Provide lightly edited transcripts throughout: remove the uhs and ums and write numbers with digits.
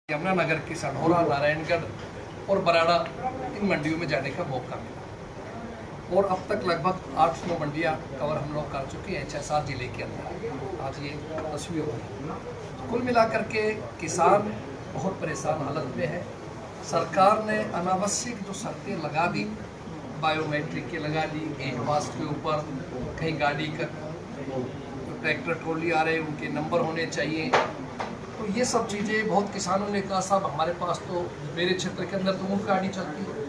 यमुनानगर की सढौरा, नारायणगढ़ और बराड़ा इन मंडियों में जाने का मौका मिला और अब तक लगभग 8-9 मंडियाँ कवर हम लोग कर चुके हैं 6-7 जिले के अंदर। आज ये 10वीं होगी। कुल मिलाकर के किसान बहुत परेशान हालत में है। सरकार ने अनावश्यक जो शर्तें लगा दी, बायोमेट्रिक के लगा दी, गेट पास के ऊपर कहीं गाड़ी का ट्रैक्टर ट्रॉली आ रहे हैं उनके नंबर होने चाहिए। तो ये सब चीज़ें बहुत किसानों ने कहा साहब हमारे पास तो मेरे क्षेत्र के अंदर तो ऊँट गाड़ी चलती है,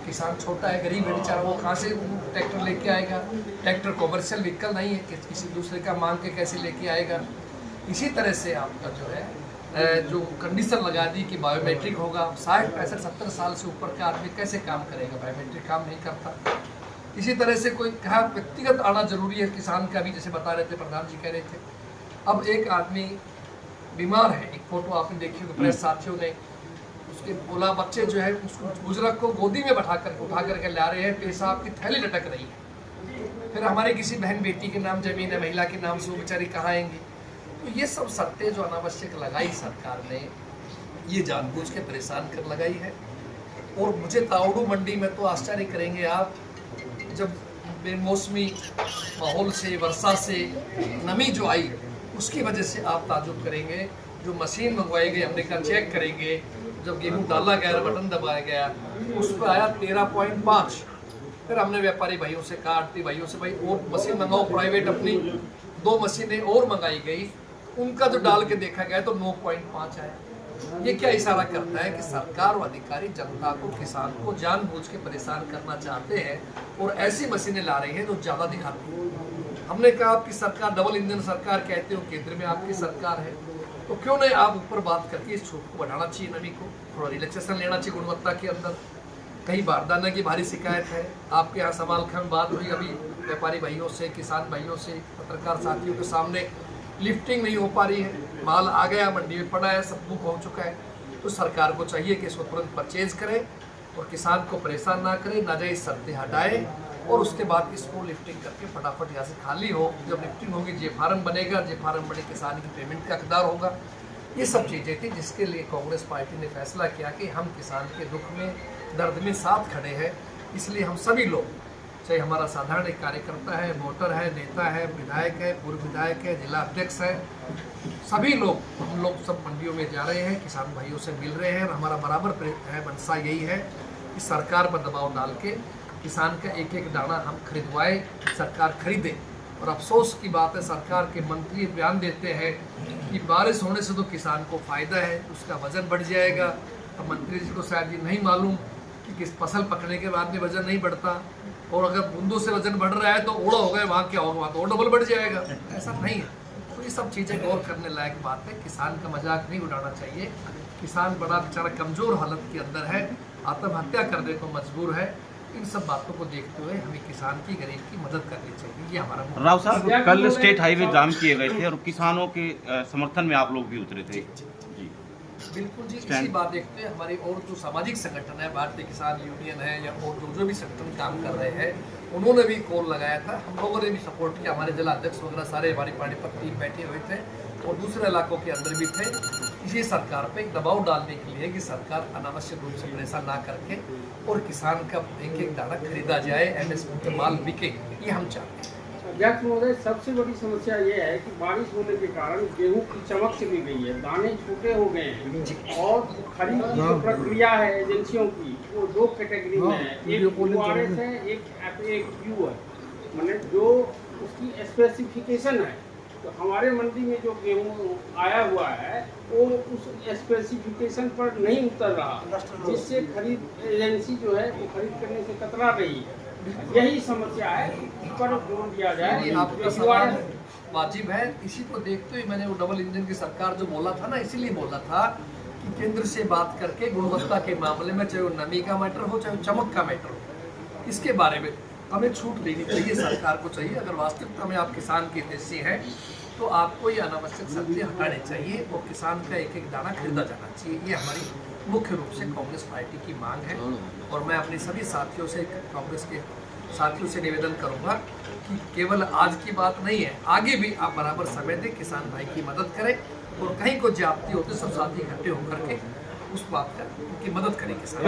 किसान छोटा है, गरीब है बेचारा, वो कहाँ से ट्रैक्टर लेके आएगा। ट्रैक्टर कॉमर्शियल व्हीकल नहीं है कि किसी दूसरे का मांग के कैसे लेके आएगा। इसी तरह से आपका जो है जो कंडीशन लगा दी कि बायोमेट्रिक होगा। 60, 65, 70 साल से ऊपर का आदमी कैसे काम करेगा, बायोमेट्रिक काम नहीं करता। इसी तरह से कोई कहा व्यक्तिगत आना जरूरी है किसान का भी, जैसे बता रहे थे प्रधान जी कह रहे थे। अब एक आदमी बीमार है, एक फोटो आपने देखी होगी प्रेस साथियों ने, उसके बोला बच्चे जो है उसको बुजुर्ग को गोदी में उठा करके ला रहे हैं, पेशाब की थैली लटक रही है। फिर हमारे किसी बहन बेटी के नाम जमीन है, महिला के नाम से वो बेचारी कहाँ आएंगी। तो ये सब शर्तें जो अनावश्यक लगाई सरकार ने, ये जानबूझ के परेशान कर लगाई है। और मुझे ताउडू मंडी में तो आश्चर्य करेंगे आप, जब बेमौसमी माहौल से, वर्षा से नमी जो आई उसकी वजह से आप ताजुब करेंगे। जो मशीन मंगवाई गई हमने कहा चेक करेंगे, जब गेहूं डाला गया, बटन दबाया गया, उस पर आया 13.5। फिर हमने व्यापारी भाइयों से कहा, आड़ती भाइयों से, भाई और मशीन मंगाओ प्राइवेट, अपनी 2 मशीनें और मंगाई गई, उनका जो डाल के देखा गया तो 9.5 आया। ये क्या इशारा करता है कि सरकार और अधिकारी जनता को, किसान को जानबूझ के परेशान करना चाहते हैं और ऐसी मशीनें ला रही हैं जो ज़्यादा दिखाती हैं। हमने कहा आपकी सरकार डबल इंजन सरकार कहते हो, केंद्र में आपकी सरकार है, तो क्यों नहीं आप ऊपर बात करके इस छूट को बढ़ाना चाहिए, नमी को थोड़ा रिलैक्सेशन लेना चाहिए गुणवत्ता के अंदर। कहीं बारदाना की भारी शिकायत है, आपके यहाँ सवाल खंड बात हुई अभी व्यापारी भाइयों से, किसान भाइयों से, पत्रकार साथियों के सामने, लिफ्टिंग नहीं हो पा रही है, माल आ गया मंडी में पड़ा है, सब बुक हो चुका है। तो सरकार को चाहिए कि इसको तुरंत परचेज करे और किसान को परेशान ना करे, नाजायज शर्तें हटाए और उसके बाद इसको लिफ्टिंग करके फटाफट यहाँ से खाली हो। जब लिफ्टिंग होगी जे फार्म बनेगा, जे फार्म बने किसान की पेमेंट का हकदार होगा। ये सब चीज़ें थी जिसके लिए कांग्रेस पार्टी ने फैसला किया कि हम किसान के दुख में, दर्द में साथ खड़े हैं। इसलिए हम सभी लोग, चाहे हमारा साधारण एक कार्यकर्ता है, वोटर है, नेता है, विधायक है, पूर्व विधायक है, जिला अध्यक्ष है, सभी लोग, हम लोग सब मंडियों में जा रहे हैं, किसान भाइयों से मिल रहे हैं और हमारा बराबर है मंशा यही है कि सरकार पर दबाव डाल के किसान का एक एक दाना हम खरीदवाएं, सरकार खरीदे। और अफसोस की बात है, सरकार के मंत्री बयान देते हैं कि बारिश होने से तो किसान को फ़ायदा है, उसका वजन बढ़ जाएगा। अब मंत्री जी को शायद ये नहीं मालूम कि किस फसल पकने के बाद में वजन नहीं बढ़ता, और अगर बूंदों से वजन बढ़ रहा है तो ओड़ा हो गए, वहाँ क्या होगा, वहाँ तो और डबल बढ़ जाएगा। ऐसा नहीं है। तो ये सब चीज़ें गौर करने लायक बात है। किसान का मजाक नहीं उड़ाना चाहिए। किसान बड़ा बेचारा कमज़ोर हालत के अंदर है, आत्महत्या करने को मजबूर है। इन सब बातों को देखते हुए हमें किसान की, गरीब की मदद करनी चाहिए। ये हमारा राव साहब, कल स्टेट हाईवे जाम किए गए थे और किसानों के समर्थन में आप लोग भी उतरे थे। जी बिल्कुल जी, इसी बात देखते हैं हमारी और जो सामाजिक संगठन है, भारतीय किसान यूनियन है या और जो भी संगठन काम कर रहे हैं, उन्होंने भी कॉल लगाया था, हम लोगों ने भी सपोर्ट किया। हमारे जिला अध्यक्ष वगैरह सारे हमारी पार्टी पत्नी बैठे हुए थे और दूसरे इलाकों के अंदर भी थे। इसी सरकार पे एक दबाव डालने के लिए कि सरकार अनावश्यक रूप से परेशान ना करके और किसान का एक एक दाना खरीदा जाए, MSP पे माल बिके, ये हम चाहते हैं। अध्यक्ष महोदय, सबसे बड़ी समस्या ये है कि बारिश होने के कारण गेहूं की चमक चली गई है, दाने छोटे हो गए हैं और खरीद की जो प्रक्रिया है एजेंसियों की, वो 2 कैटेगरी में है, एक QRS है, एक FAQ है, मैंने जो उसकी स्पेसिफिकेशन है। तो हमारे मंडी में जो गेहूं आया हुआ है वो उस स्पेसिफिकेशन पर नहीं उतर रहा, जिससे खरीद एजेंसी जो है वो खरीद करने से कतरा रही है। यही समस्या है, इस पर जोर दिया जाए। आपका सवाल वाजिब है। इसी को देखते हुए मैंने वो डबल इंजन की सरकार जो बोला था ना, इसीलिए बोला था कि केंद्र से बात करके गुणवत्ता के मामले में, चाहे वो नमी का मैटर हो, चाहे वो चमक का मैटर हो, इसके बारे में हमें छूट लेनी चाहिए, सरकार को चाहिए। अगर वास्तविकता में आप किसान के हिस्से हैं तो आपको ये अनावश्यक शर्तें हटानी चाहिए और किसान का एक एक दाना खरीदा जाना चाहिए। ये हमारी मुख्य रूप से कांग्रेस पार्टी की मांग है। और मैं अपने सभी साथियों से, कांग्रेस के साथियों से निवेदन करूंगा कि केवल आज की बात नहीं है, आगे भी आप बराबर समय दें, किसान भाई की मदद करें और कहीं कोई ज्यादती होती सब साथी इकट्ठे होकर के उस बात का उनकी मदद करेंगे सर।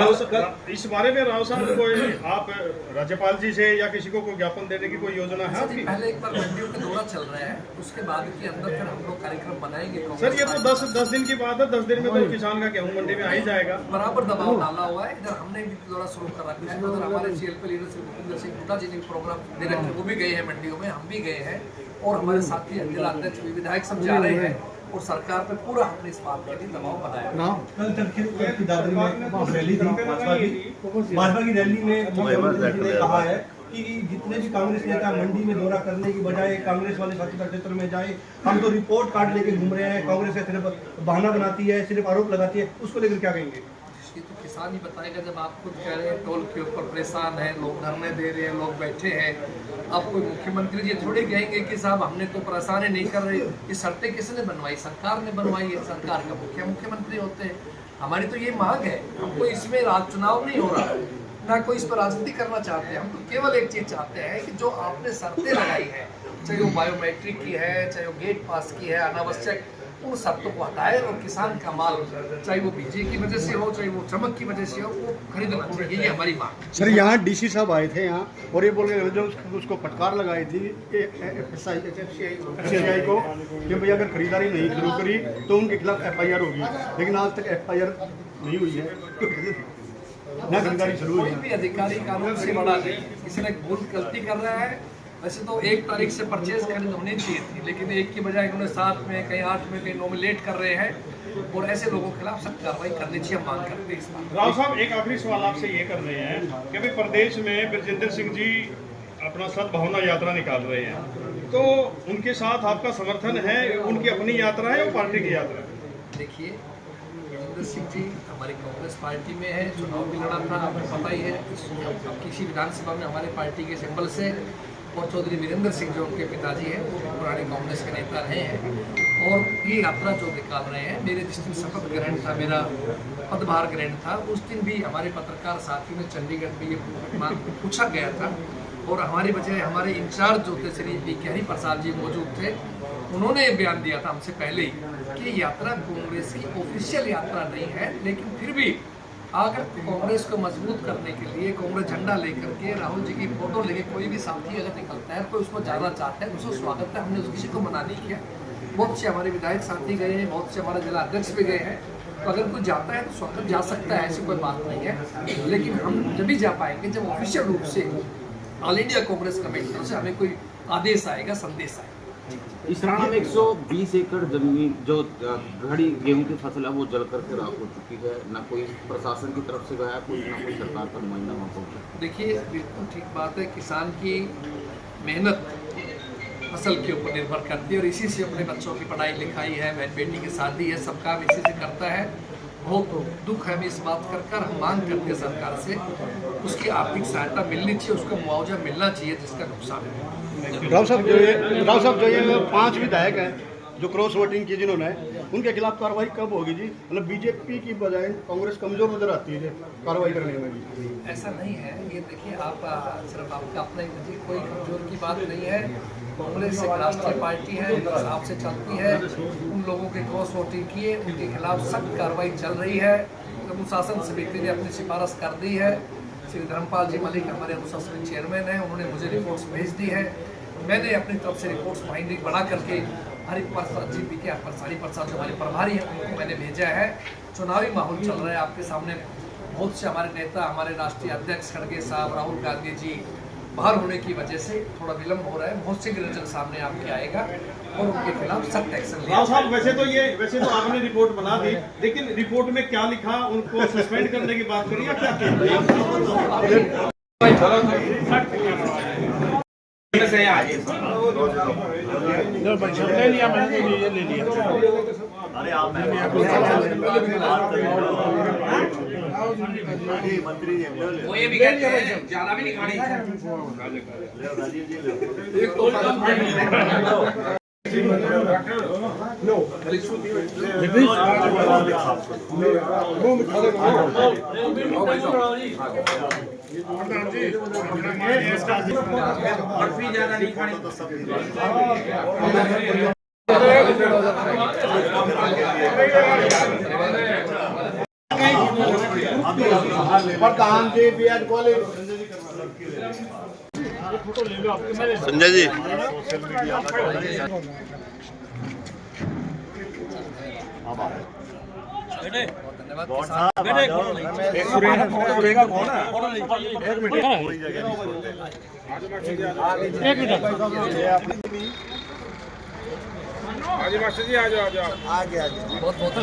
इस बारे में राव साहब कोई आप राज्यपाल जी से या किसी को कोई ज्ञापन देने की कोई योजना है सर जी आपकी? पहले एक बार मंडियों का दौरा चल रहा है, उसके बाद के अंदर फिर हम लोग कार्यक्रम बनाएंगे। सर ये तो 10 दिन की बात है, 10 दिन में तो किसान का गेहूं मंडी में आ ही जाएगा। बराबर दबाव डाला हुआ है। इधर हमने भी दौरा शुरू कर रखा है, उधर हमारे CLP लीडर श्री भूपेंद्र सिंह हुड्डा जी ने प्रोग्राम दे रखे, वो भी गए हैं मंडियों में, हम भी गए हैं और हमारे साथी जिला अध्यक्ष भी विधायक सब जा रहे हैं और सरकार पे पूरा हमने इस बात के लिए दबाव बनाया। कल तड़के की दादरी में रैली थी भाजपा की रैली में मुख्यमंत्री जी ने कहा है कि जितने भी कांग्रेस नेता मंडी में दौरा करने की बजाय कांग्रेस वाले साथी क्षेत्र में जाए, हम तो रिपोर्ट कार्ड लेके घूम रहे हैं, कांग्रेस का सिर्फ बहाना बनाती है, सिर्फ आरोप लगाती है, उसको लेकर क्या कहेंगे? ये तो किसान ही बताएगा। जब आप खुद कह रहे हैं टोल के ऊपर परेशान है, लोग धरने दे रहे हैं, लोग बैठे हैं, अब कोई मुख्यमंत्री जी थोड़े कहेंगे कि साहब हमने तो परेशानी नहीं कर रहे। ये शर्तें किसने बनवाई? सरकार ने बनवाई है, सरकार का मुख्यमंत्री होते हैं। हमारी तो ये मांग है, हमको इसमें चुनाव नहीं हो रहा, ना कोई इस पर राजनीति करना चाहते हैं। हम तो केवल एक चीज चाहते हैं कि जो आपने शर्तें लगाई है, चाहे वो बायोमेट्रिक की है, चाहे वो गेट पास की है, अनावश्यक, उन शर्तों को हटाए और किसान का माल चाहे वो बीजे की वजह से हो, चाहे वो चमक की वजह से हो, वो खरीदना चाहिए। ये हमारी मांग है। सर यहाँ डीसी साहब आए थे यहाँ और ये बोल रहे जो उसको फटकार लगाई थी FCI को कि भैया अगर खरीदारी नहीं शुरू करी तो उनके खिलाफ FIR होगी, लेकिन आज तक FIR नहीं हुई है, ना खरीदारी शुरू हुई कोई है। भी अधिकारी कानून से बड़ा नहीं, किसी ने भूल गलती कर रहा है। वैसे तो 1 तारीख से परचेज खरीद होनी चाहिए थी, लेकिन 1 की बजाय उन्होंने 7 में, कहीं 8 में, कहीं 9 में लेट कर रहे हैं और ऐसे लोगों के खिलाफ सख्त कार्रवाई करनी चाहिए, हम मांग करते हैं इस बात। राव साहब एक आखिरी सवाल आपसे ये कर रहे हैं कि भाई प्रदेश में ब्रजेंद्र सिंह जी अपना सद्भावना यात्रा निकाल रहे हैं, तो उनके साथ आपका समर्थन है? उनकी अपनी यात्रा है या पार्टी की यात्रा है? देखिए, ब्रजेंद्र सिंह जी हमारी कांग्रेस पार्टी में है, चुनाव भी लड़ा था, आपको पता ही है। किसी विधानसभा में हमारे पार्टी के सिंबल से, और चौधरी वीरेंद्र सिंह जो उनके पिताजी हैं वो पुराने कांग्रेस के नेता रहे हैं और ये यात्रा जो निकाल रहे हैं, मेरे जिस दिन शपथ ग्रहण था, मेरा पदभार ग्रहण था, उस दिन भी हमारे पत्रकार साथियों ने चंडीगढ़ में ये पूछा गया था और हमारी वजह हमारे इंचार्ज जो थे श्री B.K. हरि प्रसाद जी मौजूद थे, उन्होंने ये बयान दिया था हमसे पहले ही कि यात्रा कांग्रेस की ऑफिशियल यात्रा नहीं है, लेकिन फिर भी अगर कांग्रेस को मजबूत करने के लिए कांग्रेस झंडा लेकर के, राहुल जी की फोटो लेके कोई भी साथी अगर निकलता है, कोई उसको जाना चाहता है, उसको स्वागत है। हमने किसी को मना नहीं किया। बहुत से हमारे विधायक साथी गए हैं, बहुत से हमारे जिला अध्यक्ष भी गए हैं, तो अगर कोई जाता है तो स्वागत जा सकता है, ऐसी कोई बात नहीं है। लेकिन हम जब भी जा पाएंगे जब ऑफिशियल रूप से ऑल इंडिया कांग्रेस कमेटी से हमें कोई आदेश आएगा, संदेश आएगा। इस राणा में 120 एकड़ जमीन जो खड़ी गेहूं की फसल है वो जल करके राख हो चुकी है, ना कोई प्रशासन की तरफ से गया, कोई ना कोई सरकार का नुमाइंदा वहाँ पहुँचा। देखिए, बिल्कुल ठीक बात है। किसान की मेहनत फसल के ऊपर निर्भर करती है और इसी से अपने बच्चों की पढ़ाई लिखाई है, बहन बेटी की शादी है, सब काम इसी से करता है। बहुत दुख है हमें इस बात कर हम मांग करते हैं सरकार से, उसकी आर्थिक सहायता मिलनी चाहिए, उसका मुआवजा मिलना चाहिए जिसका नुकसान है। राव साहब जो ये 5 विधायक हैं जो क्रॉस वोटिंग की जिन्होंने, उनके खिलाफ कार्रवाई कब होगी जी? मतलब बीजेपी की बजाय कांग्रेस कमजोर नजर आती है कार्रवाई करने में। ऐसा नहीं है, ये देखिए आप सिर्फ आपका अपना ही देखिए, कोई कमजोर की बात नहीं है। कांग्रेस एक राष्ट्रीय पार्टी है, हिसाब से चलती है। उन लोगों के क्रॉस वोटिंग किए, उनके खिलाफ सख्त कार्रवाई चल रही है। अनुशासन समिति ने अपनी सिफारिश कर दी है। श्री धर्मपाल जी मलिक हमारे अनुशासन चेयरमैन हैं, उन्होंने मुझे रिपोर्ट्स भेज दी है। मैंने अपनी तरफ से रिपोर्ट्स बाइंडिंग बढ़ा करके हरि प्रसाद जी B.K. हरि प्रसाद जो हमारे प्रभारी हैं उनको मैंने भेजा है। चुनावी माहौल चल रहा है, आपके सामने बहुत से हमारे नेता, हमारे राष्ट्रीय अध्यक्ष खड़गे साहब, राहुल गांधी जी बाहर होने की वजह से थोड़ा विलम्ब हो रहा है। बहुत शीघ्र रिजल्ट सामने आपके आएगा और उनके खिलाफ सख्त एक्शन लिया। राव साहब वैसे तो आपने रिपोर्ट बना दी, लेकिन रिपोर्ट में क्या लिखा? उनको सस्पेंड करने की बात करी या क्या किया? ले लिया मैंने, ये ले लिया। अरे आप मंत्री वो ये भी कहते हैं ज्यादा भी नहीं खानी है। राजीव जी ज्यादा नहीं खानी। प्रधान जी बीएड कॉलेज संजय जी धन्यवाद बहुत बहुत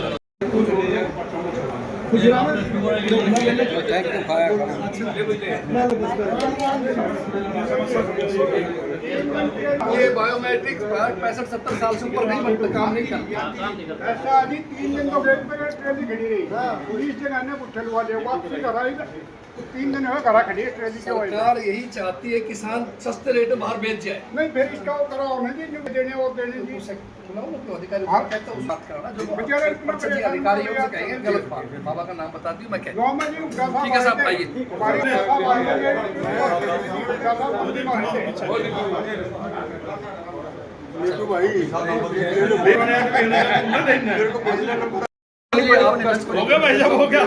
ये बायोमेट्रिक 65-70 साल से ऊपर नहीं काम नहीं करता। ऐसा अभी 3 दिन तो गेट पे ट्रेन खड़ी रही पुलिस ने कहने पुट्ठे लगा दे वापसी करा 3 दिन हो घरा खड़ी ट्रेन की सरकार यही चाहती है किसान सस्ते रेट में बाहर बेच जाए। नहीं फिर इसका वो कराओ ना जी जो देने वो देने जी सुनाओ ना तो अधिकारी कहते हैं उस बात कराना जो पर्ची अधिकारी उनसे कहेंगे गलत बात है। बाबा का नाम बता दियो मैं कहता गाँव में जी उनका साहब ठीक है साहब आइए। हो गया भाई साहब हो गया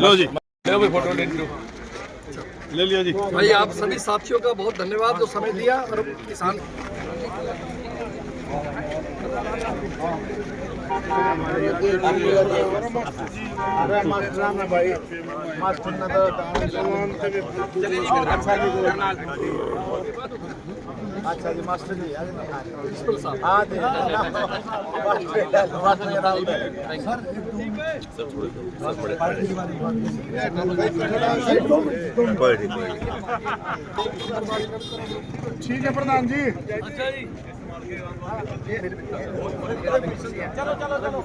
लो जी ले लिया जी भाई। आप सभी साथियों का बहुत धन्यवाद जो समय दिया और किसान अच्छा जी मास्टर जी प्रिंसिपल साहब ठीक है प्रधान जी। अच्छा जी चलो चलो चलो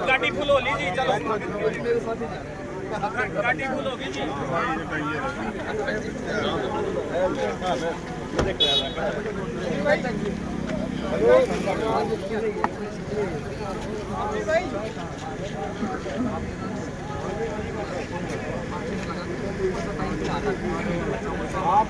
गाड़ी फुल हो ली जी। चलो गाड़ी फुल होगी जी। आप